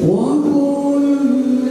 وكل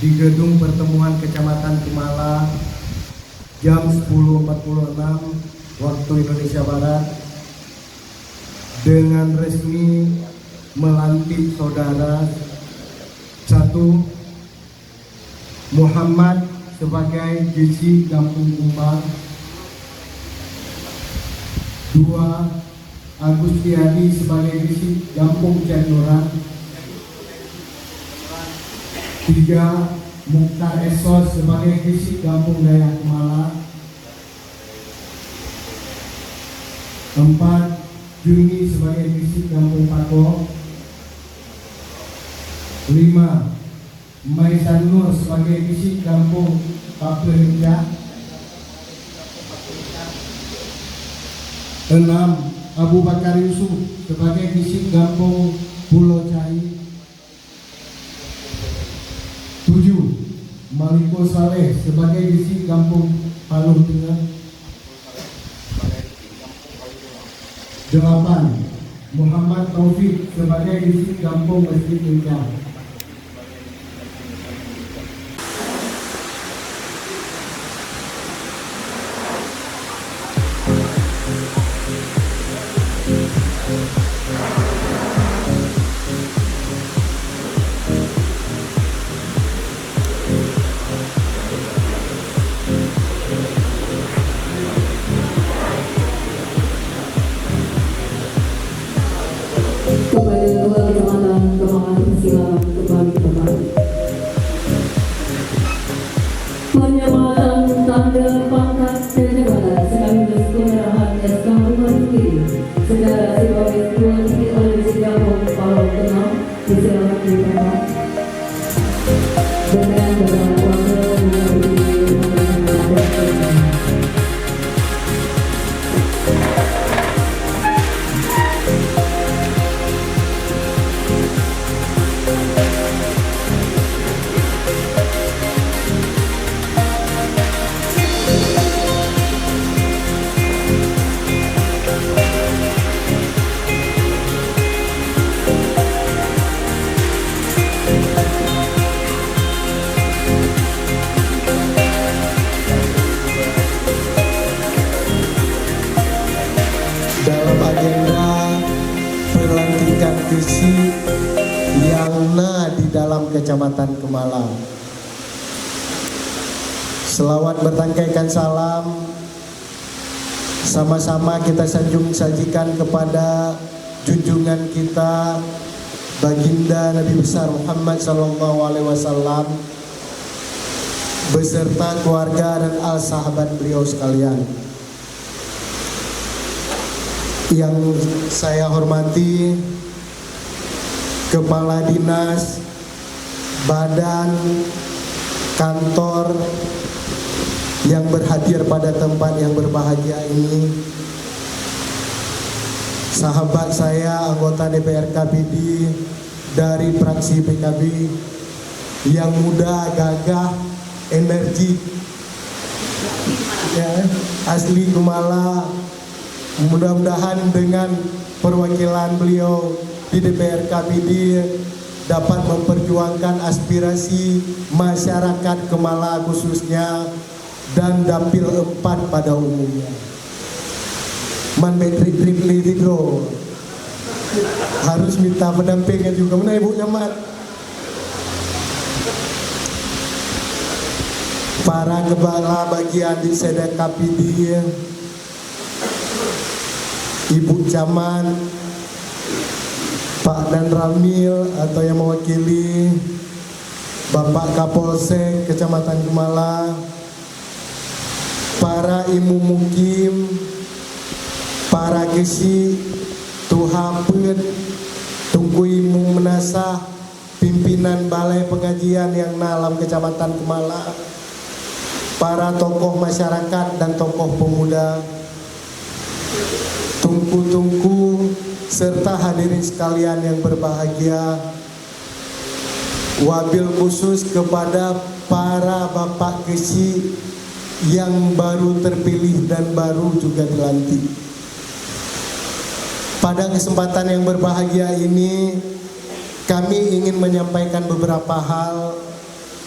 di gedung pertemuan Kecamatan Kumala jam 10.46 waktu Indonesia Barat dengan resmi melantik saudara 1. Muhammad sebagai GC Kampung Kumbang, 2. Agustiani sebagai GC Kampung Canduran, 3. Mukhtar Esos sebagai GC Kampung Dayak Kumala, 4. Juni sebagai GC Kampung Pako, 5. Maisan Nur sebagai GC Kampung Paperinja, 6. Abu Bakar Yusuf sebagai GC Kampung Pulau Cai, 7. Maliko Saleh sebagai GC Kampung Paluh Tengah, 8. Muhammad Taufik sebagai GC Kampung Masjid Indah. Kepada Ketua Kecamatan Kembangan Persilakan kembali ke tempat. Penyematan tanda pangkat dan jabatan sekaligus penyerahan SK Rumah Tinggi secara simbolis dilantik oleh Sidapong Palau Tengah disilakan di tempat dengan beberapa wakil dalam agenda pelantikan GC yang di dalam Kecamatan Kumala. Selawat bertangkaikan salam sama-sama kita sajikan kepada junjungan kita Baginda Nabi besar Muhammad SAW beserta keluarga dan al sahabat beliau sekalian. Yang saya hormati Kepala Dinas, Badan, Kantor yang berhadir pada tempat yang berbahagia ini, sahabat saya anggota DPR KPD dari fraksi PKB yang muda, gagah, energi, ya, asli Kumala. Mudah-mudahan dengan perwakilan beliau di DPR KPD dapat memperjuangkan aspirasi masyarakat Kumala khususnya dan dapil 4 pada umumnya. Man tripli bro, harus minta pendampingan juga. Mana Ibu Nyamat? Para kepala bagian di Sedek KPD, Ibu Camat, Pak Dan Ramil atau yang mewakili, Bapak Kapolsek Kecamatan Kumala, para Imu Mukim, para Gesi, Tuhapet, Tunggu Imu Menasah, pimpinan Balai Pengajian yang dalam Kecamatan Kumala, para tokoh masyarakat dan tokoh pemuda, tungku-tungku serta hadirin sekalian yang berbahagia. Wabil khusus kepada para bapak kesi yang baru terpilih dan baru juga dilantik. Pada kesempatan yang berbahagia ini, kami ingin menyampaikan beberapa hal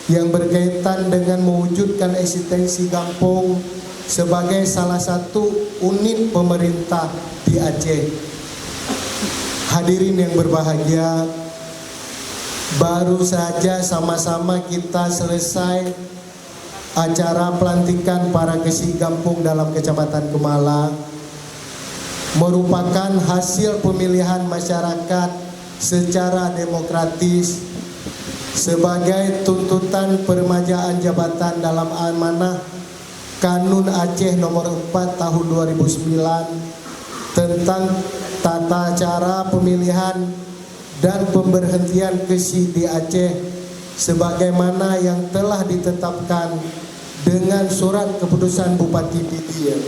yang berkaitan dengan mewujudkan eksistensi kampung sebagai salah satu unit pemerintah di Aceh. Hadirin yang berbahagia, baru saja sama-sama kita selesai acara pelantikan para kesi kampung dalam Kecamatan Kemala, merupakan hasil pemilihan masyarakat secara demokratis sebagai tuntutan peremajaan jabatan dalam amanah Kanun Aceh nomor 4 tahun 2009 tentang tata cara pemilihan dan pemberhentian kesi di Aceh sebagaimana yang telah ditetapkan dengan surat keputusan Bupati Pidia.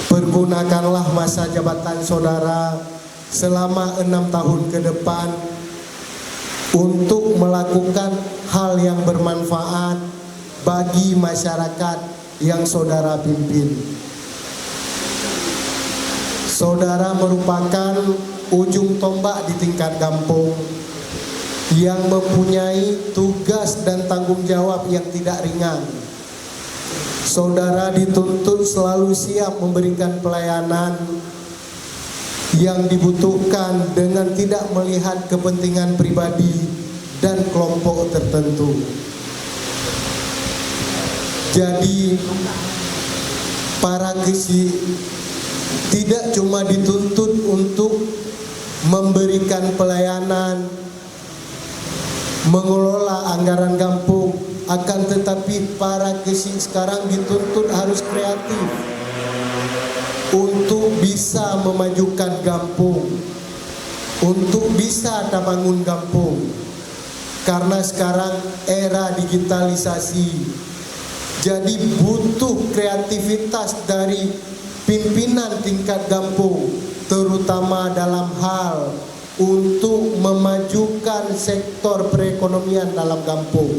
Pergunakanlah masa jabatan saudara selama 6 tahun ke depan untuk melakukan hal yang bermanfaat bagi masyarakat yang saudara pimpin. Saudara merupakan ujung tombak di tingkat kampung yang mempunyai tugas dan tanggung jawab yang tidak ringan. Saudara dituntut selalu siap memberikan pelayanan yang dibutuhkan dengan tidak melihat kepentingan pribadi dan kelompok tertentu. Jadi para kesi tidak cuma dituntut untuk memberikan pelayanan, mengelola anggaran kampung, akan tetapi para kesi sekarang dituntut harus kreatif untuk bisa memajukan kampung, untuk bisa bangun kampung. Karena sekarang era digitalisasi, jadi butuh kreativitas dari pimpinan tingkat kampung, terutama dalam hal untuk memajukan sektor perekonomian dalam kampung.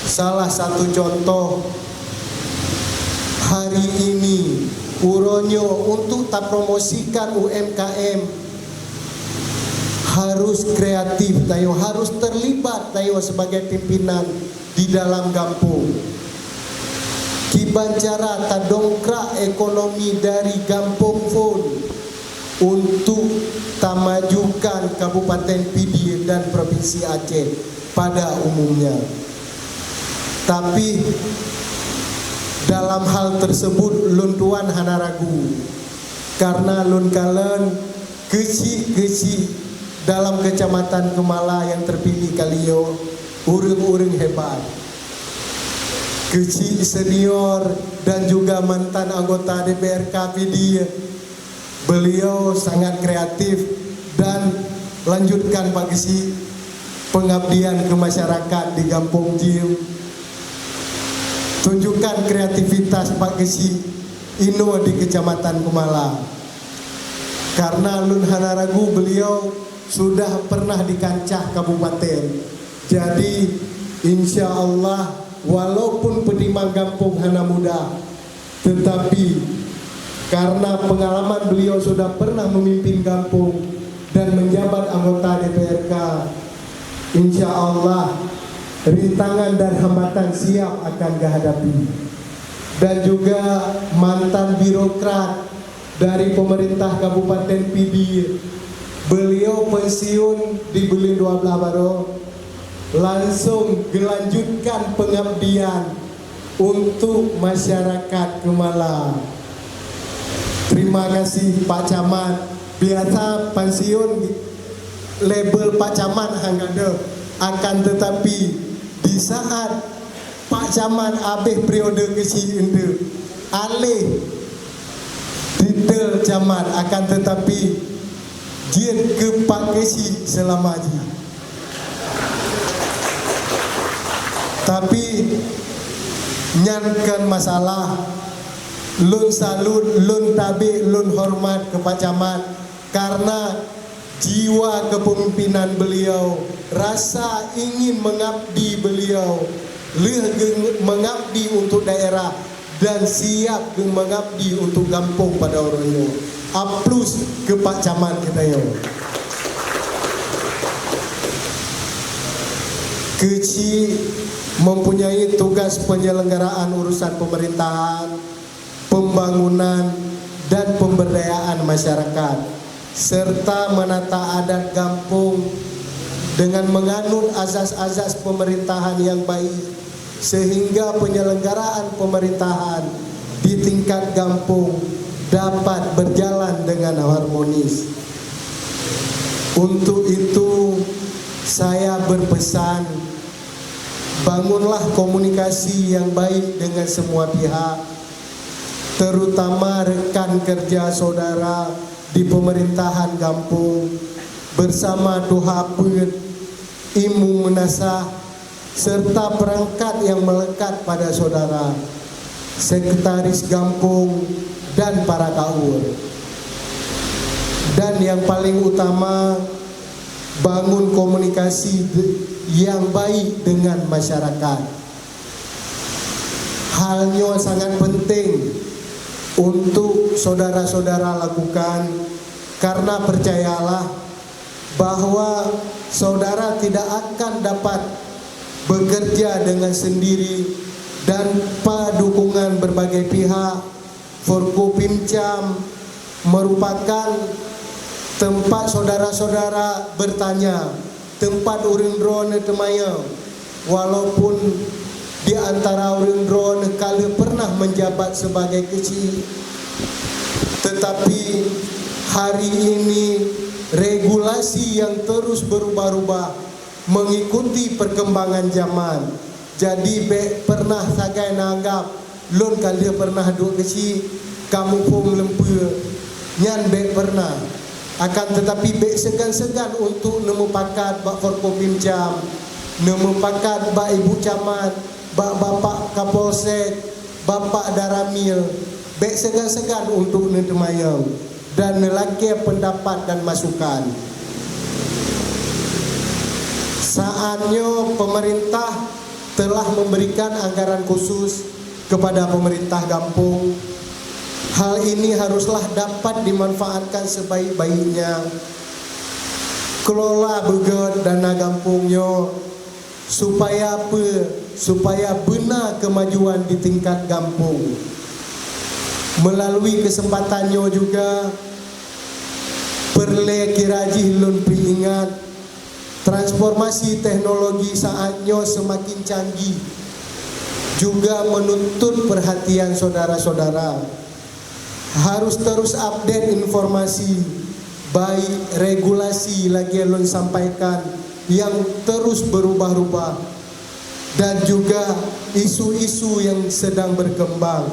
Salah satu contoh hari ini Uronyo untuk tak promosikan UMKM harus kreatif tayo, harus terlibat tayo sebagai pimpinan di dalam kampung. Kibancara tak dongkrak ekonomi dari kampung pun untuk tak majukan Kabupaten Pidi dan Provinsi Aceh pada umumnya. Tapi dalam hal tersebut lun tuan hana ragu, karena lun kalen kesi dalam Kecamatan Kemala yang terpilih kalio urang-urang hebat, kesi senior dan juga mantan anggota DPRK PD. Beliau sangat kreatif dan lanjutkan Pak Kesi pengabdian ke masyarakat di Kampung Jim. Tunjukkan kreativitas Pak Kesi Ino di Kecamatan Kemala. Karena lun hana ragu beliau sudah pernah di kancah kabupaten. Jadi insya Allah walaupun penimang kampung hana muda, tetapi karena pengalaman beliau sudah pernah memimpin kampung dan menjabat anggota DPRK, insya Allah rintangan dan hambatan siap akan dihadapi. Dan juga mantan birokrat dari pemerintah Kabupaten Pidi, beliau pensiun di bulan 12 baru, langsung melanjutkan pengabdian untuk masyarakat Kemala. Terima kasih Pak Camat. Biasa pensiun label Pak Camat hangga, akan tetapi di saat Pak Camat habis periode kesi ende alih titel camat, akan tetapi jin ke Pak Kesi selamanya. Tapi nyankan masalah, lun salut, lun tabi, lun hormat ke Pak Camat karena jiwa kepemimpinan beliau, rasa ingin mengabdi beliau, mengabdi untuk daerah dan siap mengabdi untuk kampung pada orangnya. Aplaus ke Pak Camat kita yo. Keci mempunyai tugas penyelenggaraan urusan pemerintahan, pembangunan, dan pemberdayaan masyarakat, serta menata adat kampung dengan menganut azas-azas pemerintahan yang baik, sehingga penyelenggaraan pemerintahan di tingkat kampung dapat berjalan dengan harmonis. Untuk itu, saya berpesan, bangunlah komunikasi yang baik dengan semua pihak, terutama rekan kerja saudara di pemerintahan kampung, bersama Tuhapet, Imu Menasah, serta perangkat yang melekat pada saudara, sekretaris kampung, dan para kaur. Dan yang paling utama, bangun komunikasi yang baik dengan masyarakat. Halnya sangat penting untuk saudara-saudara lakukan, karena percayalah bahwa saudara tidak akan dapat bekerja dengan sendiri tanpa dukungan berbagai pihak. Forkopimcam merupakan tempat saudara-saudara bertanya, tempat urang drone temaya. Walaupun di antara urang drone kala pernah menjabat sebagai kecil, tetapi hari ini regulasi yang terus berubah-ubah mengikuti perkembangan zaman. Jadi pernah sagai nanggap lon kali pernah duk kecil kamu pun lempur nyan pernah. Akan tetapi segan-segan untuk nemu pakat bak Forkopimcam, nemu pakat bak Ibu Camat, bak Bapak Kapolsek, Bapak Daramil, segan-segan untuk netemayang dan nelaki pendapat dan masukan. Saatnya pemerintah telah memberikan anggaran khusus kepada pemerintah kampung. Hal ini haruslah dapat dimanfaatkan sebaik-baiknya. Kelola begot dana kampungnya supaya apa? Supaya benar kemajuan di tingkat kampung. Melalui kesempatannya juga perlu kirajih lun ingat, transformasi teknologi saatnya semakin canggih juga menuntut perhatian saudara-saudara. Harus terus update informasi, baik regulasi lagi yang sampaikan yang terus berubah-ubah, dan juga isu-isu yang sedang berkembang,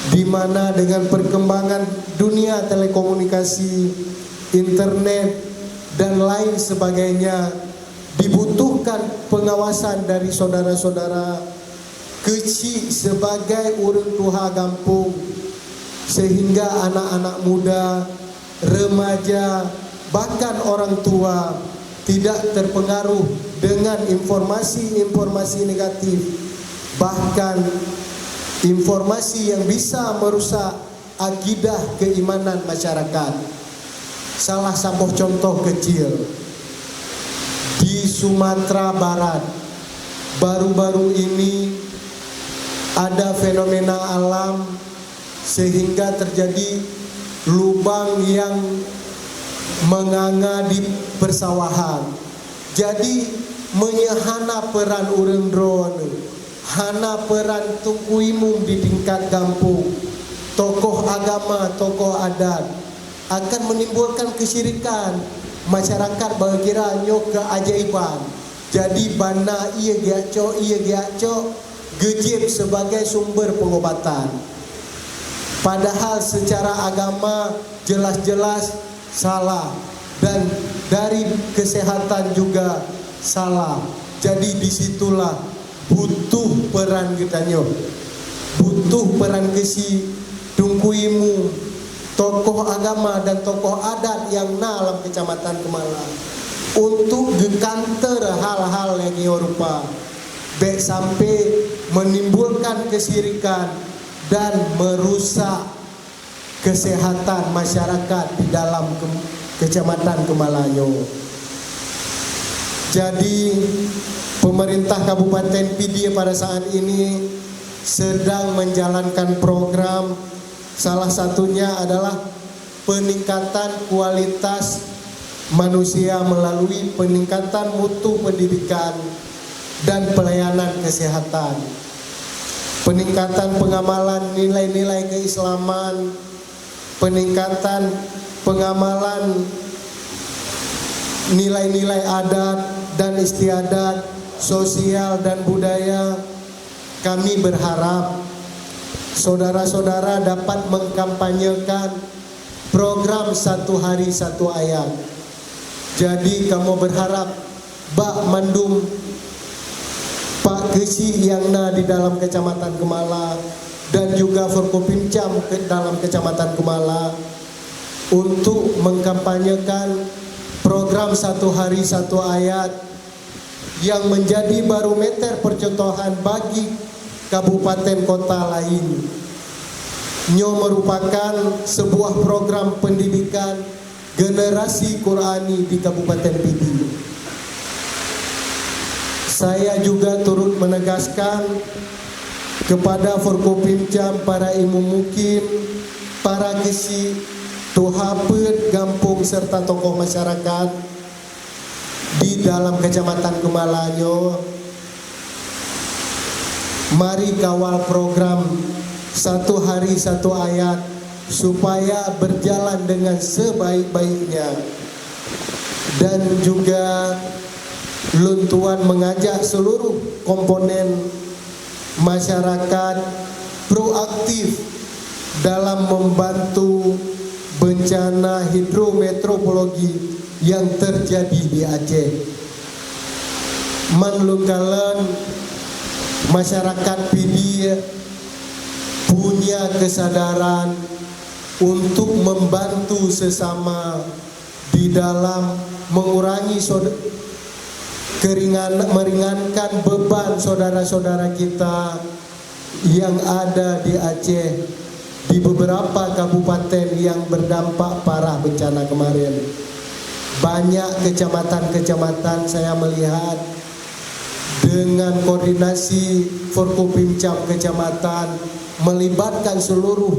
di mana dengan perkembangan dunia telekomunikasi, internet, dan lain sebagainya, dibutuhkan pengawasan dari saudara-saudara kecil sebagai urang tuha kampung, sehingga anak-anak muda, remaja, bahkan orang tua tidak terpengaruh dengan informasi-informasi negatif, bahkan informasi yang bisa merusak akidah keimanan masyarakat. Salah satu contoh kecil di Sumatera Barat, baru-baru ini ada fenomena alam sehingga terjadi lubang yang menganga di persawahan. Jadi menyehana peran urang drone, hana peran tungku imum di tingkat kampung, tokoh agama, tokoh adat, akan menimbulkan kesyirikan. Masyarakat berkiranya keajaiban. Jadi bana ia giaco gejib sebagai sumber pengobatan. Padahal secara agama jelas-jelas salah, dan dari kesehatan juga salah. Jadi disitulah butuh peran kitanya, butuh peran kesi tungkuimu, tokoh agama dan tokoh adat yang dalam kecamatan Kemalang untuk gekanter hal-hal yang rupa baik sampai menimbulkan kesyirikan dan merusak kesehatan masyarakat di dalam kecamatan Kemalanyo. Jadi pemerintah Kabupaten Pidi pada saat ini sedang menjalankan program, salah satunya adalah peningkatan kualitas manusia melalui peningkatan mutu pendidikan dan pelayanan kesehatan, peningkatan pengamalan nilai-nilai keislaman, peningkatan pengamalan nilai-nilai adat dan istiadat, sosial dan budaya. Kami berharap saudara-saudara dapat mengkampanyekan program 1 hari 1 ayat. Jadi kamu berharap Bak Mandum Pak Kesi yang di dalam Kecamatan Kemala dan juga Forkopimcam dalam Kecamatan Kemala untuk mengkampanyekan program 1 hari 1 ayat yang menjadi barometer percontohan bagi kabupaten kota lain. Nyo merupakan sebuah program pendidikan generasi Qurani di Kabupaten Pidi. Saya juga turut menegaskan kepada Forkopimcam, para imam mukim, para kisi, tuhapet, gampung serta tokoh masyarakat di dalam Kecamatan Kemalanyo, mari kawal program 1 hari 1 ayat supaya berjalan dengan sebaik-baiknya. Dan juga Luntuan mengajak seluruh komponen masyarakat proaktif dalam membantu bencana hidrometeorologi yang terjadi di Aceh. Manlungkalan masyarakat Pidi punya kesadaran untuk membantu sesama di dalam mengurangi meringankan beban saudara-saudara kita yang ada di Aceh, di beberapa kabupaten yang berdampak parah bencana kemarin. Banyak kecamatan-kecamatan saya melihat dengan koordinasi Forkopimcam kecamatan melibatkan seluruh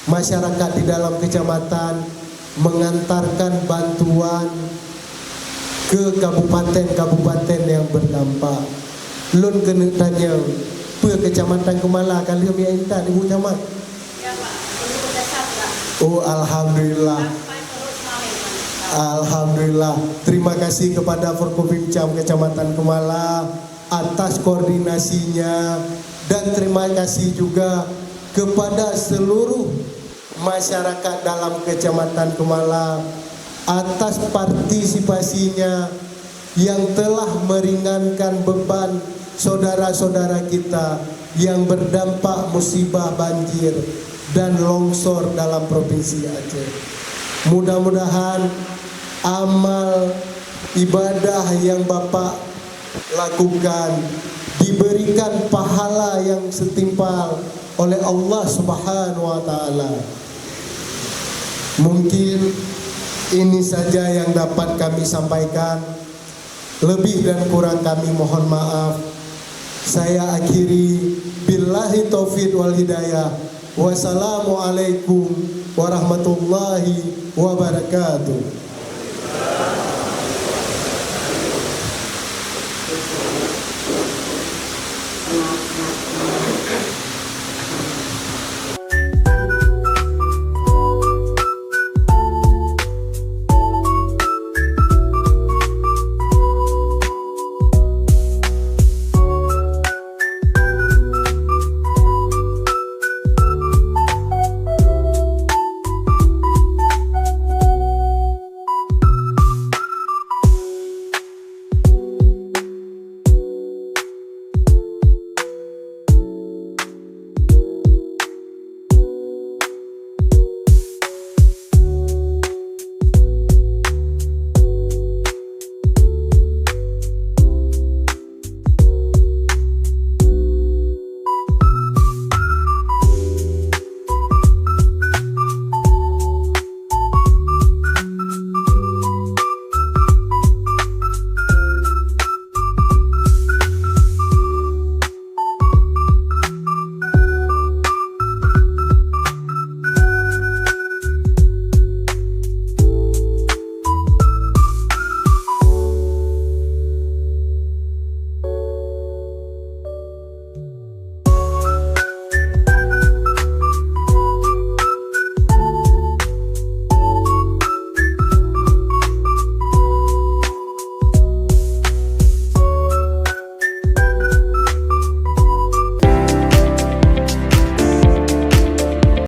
masyarakat di dalam kecamatan mengantarkan bantuan ke kabupaten-kabupaten yang berdampak. Lun kena tanya, pe Kecamatan Kemala kali ini minta Ibu Camat? Ya Pak, perlu dasar Pak. Oh, alhamdulillah. Alhamdulillah. Terima kasih kepada Forkopimcam Kecamatan Kemala atas koordinasinya, dan terima kasih juga kepada seluruh masyarakat dalam Kecamatan Kemala atas partisipasinya yang telah meringankan beban saudara-saudara kita yang berdampak musibah banjir dan longsor dalam Provinsi Aceh. Mudah-mudahan amal ibadah yang Bapak lakukan diberikan pahala yang setimpal oleh Allah Subhanahu wa taala. Mungkin ini saja yang dapat kami sampaikan. Lebih dan kurang kami mohon maaf. Saya akhiri, billahi taufiq wal hidayah. Wassalamualaikum warahmatullahi wabarakatuh.